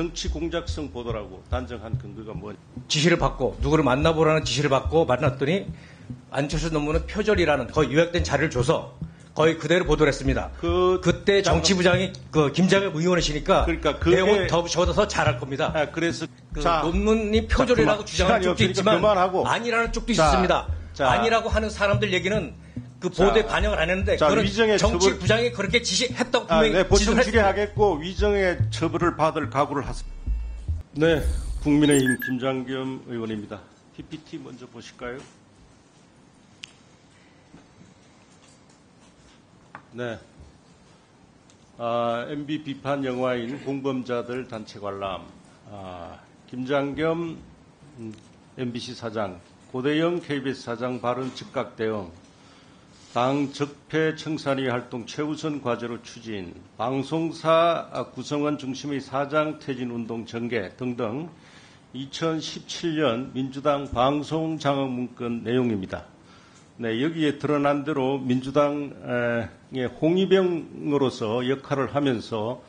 정치 공작성 보도라고 단정한 근거가 뭐냐? 지시를 받고 누구를 만나보라는 지시를 받고 만났더니 안철수 논문은 표절이라는 거의 요약된 자료를 줘서 거의 그대로 보도를 했습니다. 그때 정치부장이 김장엽 의원이시니까 그러니까 내용은 더 적어서 잘할 겁니다. 그래서 논문이 표절이라고 주장하는 쪽도 있지만 아니라는 쪽도 있습니다. 아니라고 하는 사람들 얘기는 그 보도에 반영을 안 했는데 그런 정치부장이 그렇게 지시했다고 분명히 네, 보충 질의하겠고 위정의 처벌을 받을 각오를 하습니다. 네, 국민의힘 김장겸 의원입니다. PPT 먼저 보실까요? 네. MB 비판 영화인 공범자들 단체 관람. 김장겸 MBC 사장, 고대영 KBS 사장 발언 즉각 대응, 당 적폐 청산위 활동 최우선 과제로 추진, 방송사 구성원 중심의 사장 퇴진 운동 전개 등등 2017년 민주당 방송 장악 문건 내용입니다. 네, 여기에 드러난 대로 민주당의 홍위병으로서 역할을 하면서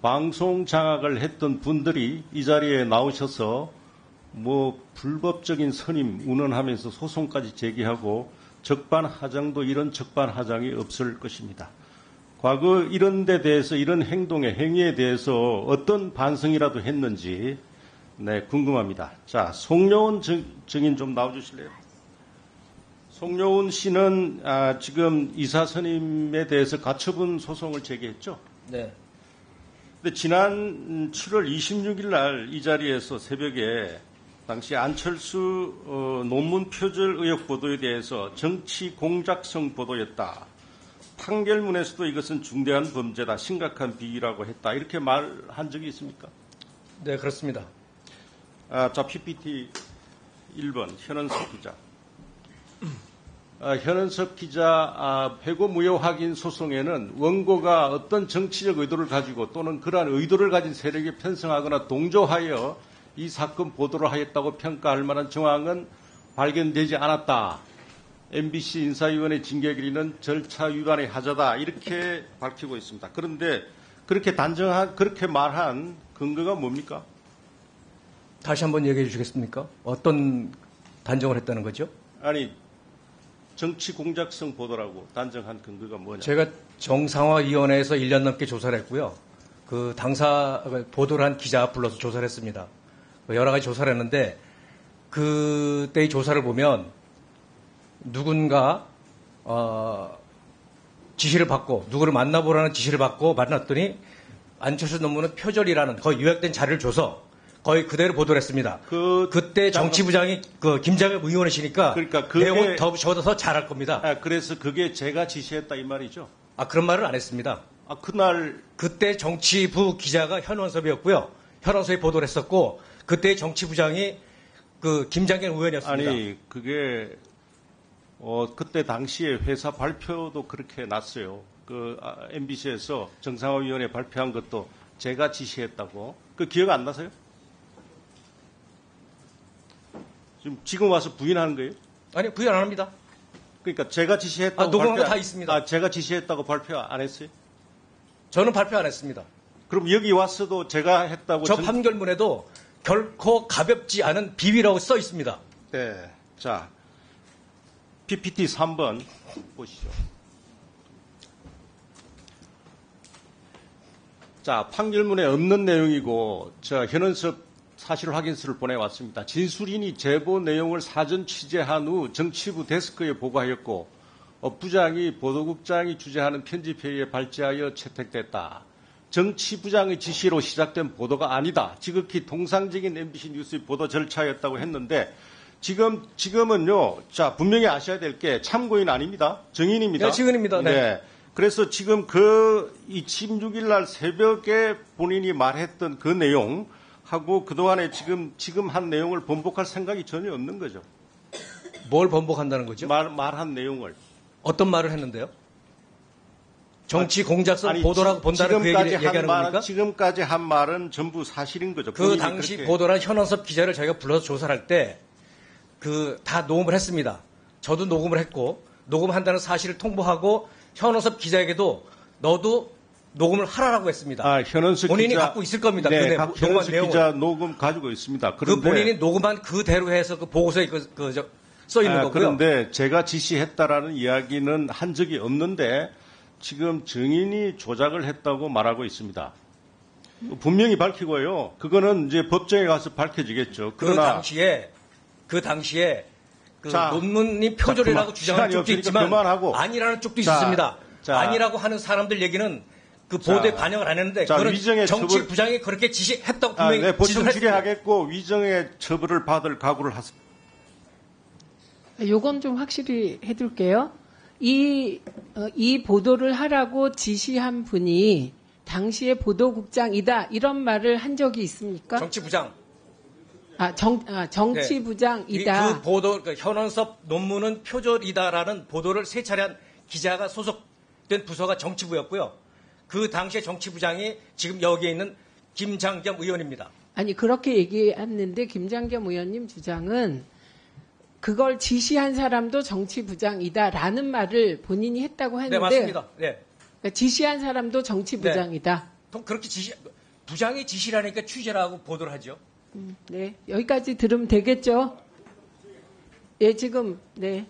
방송 장악을 했던 분들이 이 자리에 나오셔서 불법적인 선임 운운하면서 소송까지 제기하고 적반하장도 이런 적반하장이 없을 것입니다. 과거 이런 데 대해서 이런 행위에 대해서 어떤 반성이라도 했는지 궁금합니다. 자, 송여운 증인 좀 나와주실래요? 송여운 씨는 지금 이사 선임에 대해서 가처분 소송을 제기했죠? 네. 근데 지난 7월 26일 날 이 자리에서 새벽에 당시 안철수 논문 표절 의혹 보도에 대해서 정치 공작성 보도였다. 판결문에서도 이것은 중대한 범죄다. 심각한 비위라고 했다. 이렇게 말한 적이 있습니까? 네, 그렇습니다. 자, PPT 1번 현은석 기자. 현은석 기자 회고 무효 확인 소송에는 원고가 어떤 정치적 의도를 가지고 또는 그러한 의도를 가진 세력에 편성하거나 동조하여 이 사건 보도를 하였다고 평가할 만한 정황은 발견되지 않았다. MBC 인사위원회 징계결의는 절차 위반의 하자다. 이렇게 밝히고 있습니다. 그런데 그렇게 말한 근거가 뭡니까? 다시 한번 얘기해 주시겠습니까? 어떤 단정을 했다는 거죠? 아니, 정치 공작성 보도라고 단정한 근거가 뭐냐? 제가 정상화위원회에서 1년 넘게 조사를 했고요. 그 당사 보도를 한 기자 불러서 조사를 했습니다. 여러 가지 조사를 했는데 그때의 조사를 보면 누군가 지시를 받고 누구를 만나보라는 지시를 받고 만났더니 안철수 논문은 표절이라는 거의 요약된 자료를 줘서 거의 그대로 보도를 했습니다. 그때 정치부장이 김장엽 의원이시니까 내용은 더 적어서 잘할 겁니다. 그래서 그게 제가 지시했다 이 말이죠? 그런 말을 안 했습니다. 그때 정치부 기자가 현원섭이었고요. 현원섭이 보도를 했었고 그때 정치부장이 김장겸 의원이었습니다. 아니, 그게 그때 당시에 회사 발표도 그렇게 났어요. MBC에서 정상화위원회 발표한 것도 제가 지시했다고. 그 기억 안 나세요? 지금 와서 부인하는 거예요? 아니, 부인 안 합니다. 그러니까 제가 지시했다고 녹음한 거 다 있습니다. 제가 지시했다고 발표 안 했어요? 저는 발표 안 했습니다. 그럼 여기 왔어도 제가 했다고? 저 판결문에도 결코 가볍지 않은 비위라고 써 있습니다. 네. 자, PPT 3번 보시죠. 자, 판결문에 없는 내용이고 현은섭 사실 확인서를 보내왔습니다. 진술인이 제보 내용을 사전 취재한 후 정치부 데스크에 보고하였고 부장이 보도국장이 주재하는 편집회의에 발제하여 채택됐다. 정치부장의 지시로 시작된 보도가 아니다. 지극히 통상적인 MBC 뉴스의 보도 절차였다고 했는데 지금은요. 자, 분명히 아셔야 될 게 참고인 아닙니다. 증인입니다. 네, 증인입니다. 네. 그래서 지금 26일 날 새벽에 본인이 말했던 그 내용 하고 그동안에 지금 한 내용을 번복할 생각이 전혀 없는 거죠. 뭘 번복한다는 거죠? 말한 내용을. 어떤 말을 했는데요? 정치 공작성 보도라고 본다는 그 얘기를 얘기하는 겁니까? 지금까지 한 말은 전부 사실인 거죠. 그 당시 보도란 현원섭 기자를 저희가 불러서 조사를 할 때 다 녹음을 했습니다. 저도 녹음을 했고 녹음한다는 사실을 통보하고 현원섭 기자에게도 너도 녹음을 하라고 했습니다. 현원석 본인이 기자, 갖고 있을 겁니다. 네, 녹음한 현원석 내용을. 기자 녹음 가지고 있습니다. 그 그런데 본인이 녹음한 그대로 해서 그 보고서에 써 있는 거고요. 그런데 제가 지시했다라는 이야기는 한 적이 없는데 지금 증인이 조작을 했다고 말하고 있습니다. 분명히 밝히고요. 그거는 이제 법정에 가서 밝혀지겠죠. 그러나 그 당시에 그 자, 논문이 표절이라고 주장하는 쪽도 있지만 그만하고. 아니라는 쪽도 자, 있었습니다. 자. 아니라고 하는 사람들 얘기는 그 보도에 반영을 안 했는데 자, 그거는 위정의 정치부장이 그렇게 지시했다고 분명히 네, 보충 지시를 했습니다. 질의하겠고 위정의 처벌을 받을 각오를 하습니다. 요건 좀 확실히 해둘게요. 이 보도를 하라고 지시한 분이 당시에 보도국장이다 이런 말을 한 적이 있습니까? 정치부장. 정치부장이다. 그 보도, 그 현원섭 논문은 표절이다라는 보도를 세 차례 한 기자가 소속된 부서가 정치부였고요. 그 당시에 정치부장이 지금 여기에 있는 김장겸 의원입니다. 아니 그렇게 얘기했는데 김장겸 의원님 주장은 그걸 지시한 사람도 정치부장이다라는 말을 본인이 했다고 했는데 네, 맞습니다. 네. 그러니까 지시한 사람도 정치부장이다. 그렇게 부장이 지시라니까 취재라고 보도를 하죠. 네, 여기까지 들으면 되겠죠? 예, 지금 네.